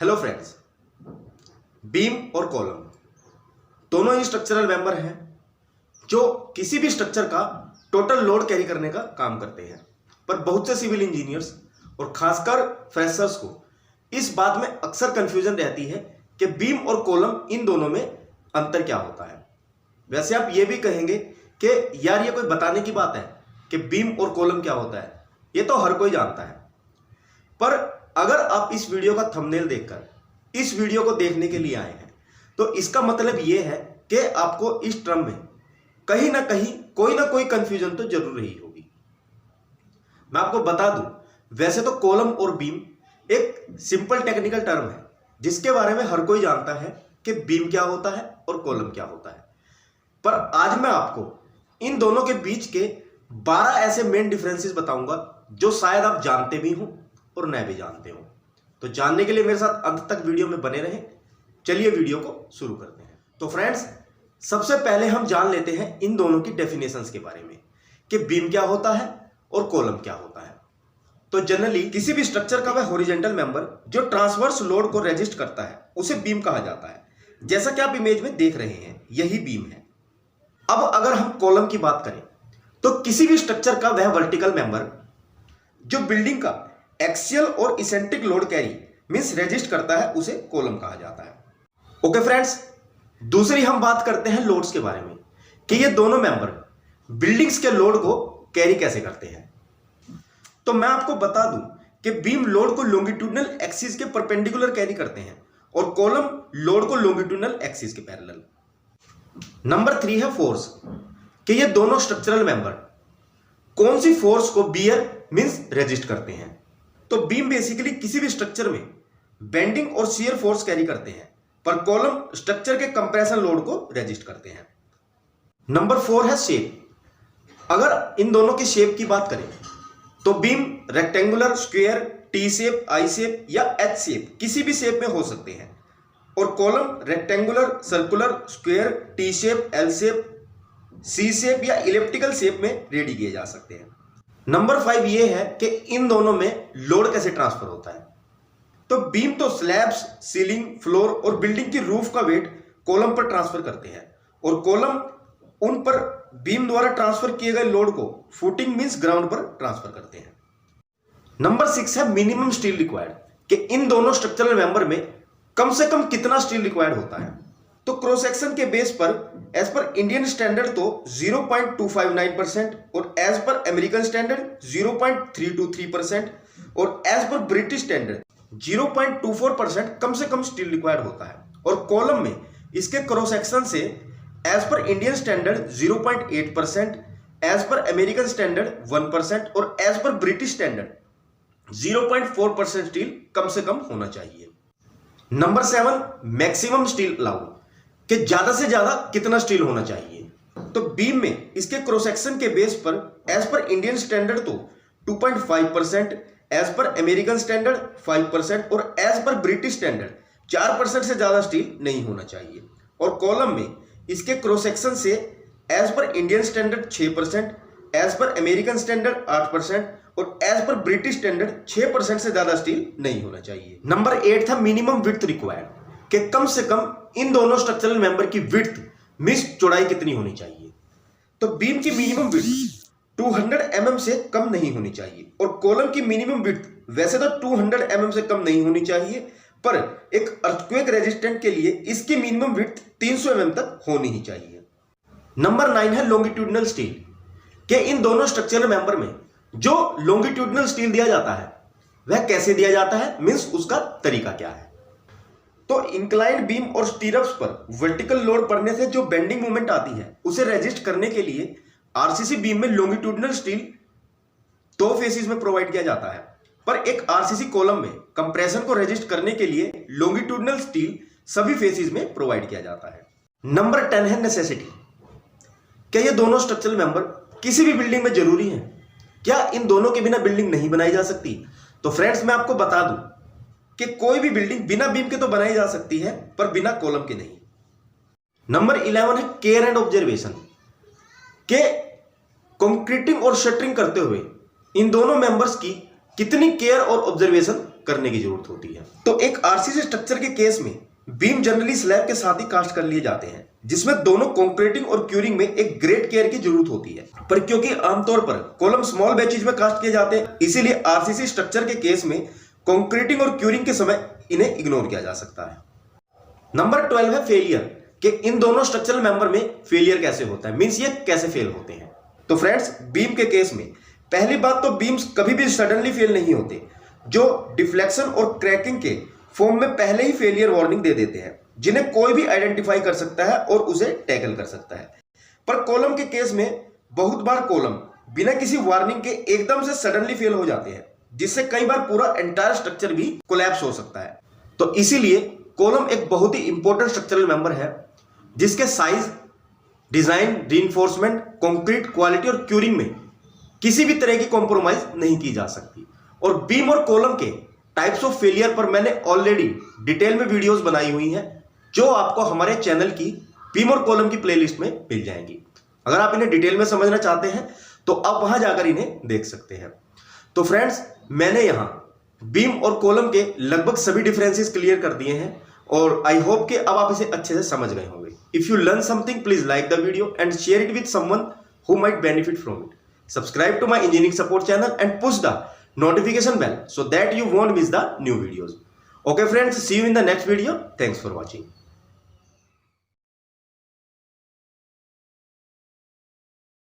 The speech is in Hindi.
हेलो फ्रेंड्स, बीम और कॉलम दोनों ही स्ट्रक्चरल मेंबर हैं जो किसी भी स्ट्रक्चर का टोटल लोड कैरी करने का काम करते हैं। पर बहुत से सिविल इंजीनियर्स और खासकर फ्रेशर्स को इस बात में अक्सर कंफ्यूजन रहती है कि बीम और कॉलम इन दोनों में अंतर क्या होता है। वैसे आप ये भी कहेंगे कि यार ये कोई बताने की बात है कि बीम और कॉलम क्या होता है, ये तो हर कोई जानता है। पर अगर आप इस वीडियो का थंबनेल देखकर इस वीडियो को देखने के लिए आए हैं तो इसका मतलब यह है कि आपको इस टर्म में कहीं ना कोई कंफ्यूजन तो जरूर रही होगी। मैं आपको बता दूं, वैसे तो कॉलम और बीम एक सिंपल टेक्निकल टर्म है जिसके बारे में हर कोई जानता है कि बीम क्या होता है और कॉलम क्या होता है। पर आज मैं आपको इन दोनों के बीच के 12 ऐसे मेन डिफरेंसेस बताऊंगा जो शायद आप जानते भी हों और न भी जानते हो। तो जानने के लिए मेरे साथ अंत तक वीडियो में बने रहें। चलिए वीडियो को शुरू करते हैं। तो फ्रेंड्स, सबसे पहले हम जान लेते हैं इन दोनों की डेफिनेशंस के बारे में कि बीम क्या होता है और कॉलम क्या होता है। तो जनरली किसी भी स्ट्रक्चर का वह हॉरिजॉन्टल मेंबर जो ट्रांसवर्स लोड को रेजिस्ट करता है उसे बीम कहा जाता है। जैसा कि आप इमेज में देख रहे हैं, यही बीम है। अब अगर हम कॉलम की बात करें तो किसी भी स्ट्रक्चर का वह वर्टिकल मेंबर जो बिल्डिंग का एक्सियल और eccentric load carry means resist करता है उसे कॉलम कहा जाता है। ओके फ्रेंड्स, दूसरी हम बात करते हैं लोड्स के बारे में कि ये दोनों मेंबर बिल्डिंग्स के लोड को कैरी कैसे करते हैं। तो मैं आपको बता दूं कि बीम लोड को लॉन्गिट्यूडनल एक्सिस के परपेंडिकुलर कैरी करते हैं और कॉलम लोड को लॉन्गिट्यूडनल एक्सिस के पैरेलल। नंबर 3 है फोर्स कि ये दोनों स्ट्रक्चरल मेंबर कौन सी फोर्स को बियर मींस रेजिस्ट करते हैं। तो बीम बेसिकली किसी भी स्ट्रक्चर में बेंडिंग और शियर फोर्स कैरी करते हैं, पर कॉलम स्ट्रक्चर के कंप्रेशन लोड को रेजिस्ट करते हैं। नंबर 4 है शेप। अगर इन दोनों की शेप की बात करें तो beam rectangular, square, T shape, I shape या एच शेप किसी भी शेप में हो सकते हैं और column rectangular, circular, square, T shape, L shape, C shape या इलिप्टिकल शेप में रेडी किए जा सकते हैं। नंबर 5 ये है कि इन दोनों में लोड कैसे ट्रांसफर होता है। तो बीम तो स्लैब्स, सीलिंग, फ्लोर और बिल्डिंग की रूफ का वेट कॉलम पर ट्रांसफर करते हैं और कॉलम उन पर बीम द्वारा ट्रांसफर किए गए लोड को फुटिंग मींस ग्राउंड पर ट्रांसफर करते हैं। नंबर 6 है मिनिमम स्टील रिक्वायर्ड कि इन दोनों स्ट्रक्चरल मेंबर में कम से कम कितना स्टील रिक्वायर्ड होता है। तो क्रॉस सेक्शन के बेस पर एज पर इंडियन स्टैंडर्ड तो 0.259% और एज पर अमेरिकन स्टैंडर्ड 0.323% और एज पर ब्रिटिश स्टैंडर्ड 0.24% कम से कम स्टील रिक्वायर्ड होता है। और कॉलम में इसके क्रॉस सेक्शन से as per Indian standard 0.8%, as per American standard 1% और as per British standard 0.4% steel कम से कम होना चाहिए। नंबर 7 मैक्सिमम स्टील अलाउड कि ज्यादा से ज्यादा कितना स्टील होना चाहिए। तो बीम में इसके क्रॉस सेक्शन के बेस पर एज पर इंडियन स्टैंडर्ड तो 2.5%, एज पर अमेरिकन स्टैंडर्ड 5% और एज पर ब्रिटिश स्टैंडर्ड 4% से ज्यादा स्टील नहीं होना चाहिए। और कॉलम में इसके क्रॉस सेक्शन से as per Indian standard 6%, as per American standard 8% और एज पर ब्रिटिश स्टैंडर्ड 6% से ज्यादा स्टील नहीं होना चाहिए। नंबर 8 था मिनिमम विड्थ रिक्वायर्ड कि कम से कम इन दोनों स्ट्रक्चरल मेंबर की विड्थ मींस चौड़ाई कितनी होनी चाहिए। तो बीम की मिनिमम विड्थ 200 mm से कम नहीं होनी चाहिए और कॉलम की मिनिमम विड्थ वैसे तो 200 mm से कम नहीं होनी चाहिए, पर एक अर्थक्वेक रेजिस्टेंट के लिए इसकी मिनिमम विड्थ 300 mm तक होनी ही चाहिए। नंबर 9 है लॉन्गिट्यूडनल स्टील कि इन दोनों स्ट्रक्चरल मेंबर में जो लॉन्गिट्यूडनल स्टील दिया जाता है वह कैसे दिया जाता है मींस उसका तरीका क्या है। तो इंक्लाइंड बीम और स्टीरअप्स पर वर्टिकल लोड पड़ने से जो बेंडिंग मूवमेंट आती है उसे रेजिस्ट करने के लिए आरसीसी बीम में लॉन्गिट्यूडनल स्टील 2 फेसिस में प्रोवाइड किया जाता है, पर एक आरसीसी कॉलम में कंप्रेशन को रेजिस्ट करने के लिए लॉन्गिट्यूडनल स्टील सभी फेसिस में प्रोवाइड किया जाता है। नंबर 10 है नेसेसिटी। क्या ये दोनों स्ट्रक्चरल मेंबर किसी भी बिल्डिंग में जरूरी है? क्या इन दोनों के बिना बिल्डिंग नहीं बनाई जा सकती? तो फ्रेंड्स, मैं आपको बता दूं कि कोई भी बिल्डिंग बिना बीम के तो बनाई जा सकती है पर बिना कॉलम के नहीं। नंबर 11 है केयर एंड ऑब्जर्वेशन के कंक्रीटिंग और शटरिंग करते हुए इन दोनों मेंबर्स की कितनी केयर और ऑब्जर्वेशन करने की जरूरत होती है। तो एक आरसीसी स्ट्रक्चर के केस में बीम जनरली स्लैब के साथ ही कास्ट कर लिए जाते हैं, जिसमें दोनों कंक्रीटिंग और क्यूरिंग में एक ग्रेट केयर की जरूरत होती है। पर क्योंकि आमतौर पर कॉलम स्मॉल बैचेज में कास्ट किए जाते हैं, इसीलिए आरसीसी स्ट्रक्चर के केस में कंक्रीटिंग और क्यूरिंग के समय इन्हें इग्नोर किया जा सकता है। नंबर 12 है फेलियर, कि इन दोनों स्ट्रक्चरल मेंबर में फेलियर कैसे होता है, मींस ये कैसे फेल होते हैं। तो फ्रेंड्स, बीम के केस में पहली बात तो बीम्स कभी भी सडनली फेल नहीं होते, जो डिफ्लेक्शन और क्रैकिंग के फॉर्म में पहले ही फेलियर वार्निंग दे देते हैं, जिन्हें कोई भी आइडेंटिफाई कर सकता है और उसे टैकल कर सकता है। पर कॉलम के केस में बहुत बार कॉलम बिना किसी वार्निंग के एकदम से सडनली फेल हो जाते हैं, जिससे कई बार पूरा एंटायर स्ट्रक्चर भी कोलैप्स हो सकता है। तो इसीलिए कॉलम एक बहुत ही इंपॉर्टेंट स्ट्रक्चरल मेंबर है, जिसके size, design, reinforcement, concrete, quality और क्यूरिंग में किसी भी तरह की कॉम्प्रोमाइज नहीं की जा सकती। और बीम और कॉलम के टाइप्स ऑफ फेलियर पर मैंने ऑलरेडी डिटेल में वीडियोस बनाई हुई हैं, जो आपको हमारे चैनल की बीम और कॉलम की प्लेलिस्ट में मिल जाएंगी। अगर आप इन्हें डिटेल में समझना चाहते हैं तो आप वहां जाकर इन्हें देख सकते हैं। तो फ्रेंड्स, मैंने यहां बीम और कॉलम के लगभग सभी डिफरेंसेस क्लियर कर दिए हैं और आई होप कि अब आप इसे अच्छे से समझ गए होंगे। If you learn something, please like the video and share it with someone who might benefit from it. Subscribe to my engineering support channel and push the notification bell so that you won't miss the new videos. Okay friends, see you in the next video. Thanks for watching.